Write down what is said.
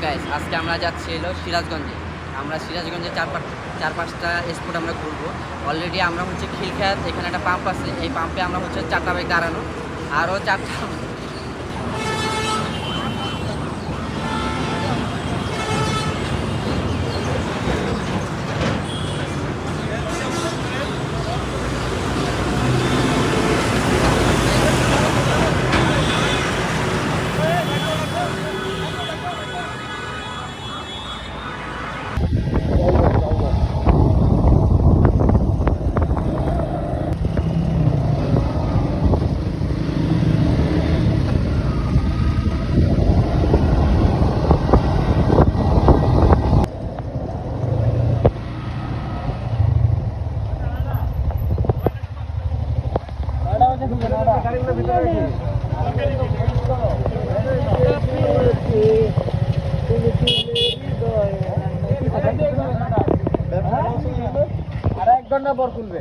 Guys, আজকে আমরা যাচ্ছি সিরাজগঞ্জে। আমরা সিরাজগঞ্জে চার পাঁচটা স্পট আমরা ঘুরবো। অলরেডি আমরা খিলখ্যাত, এখানে একটা পাম্প আছে, এই পাম্পে আমরা 4টা বাইক দাঁড়ানো, আরও 4টা। আর 1 ঘন্টা পর খুলবে।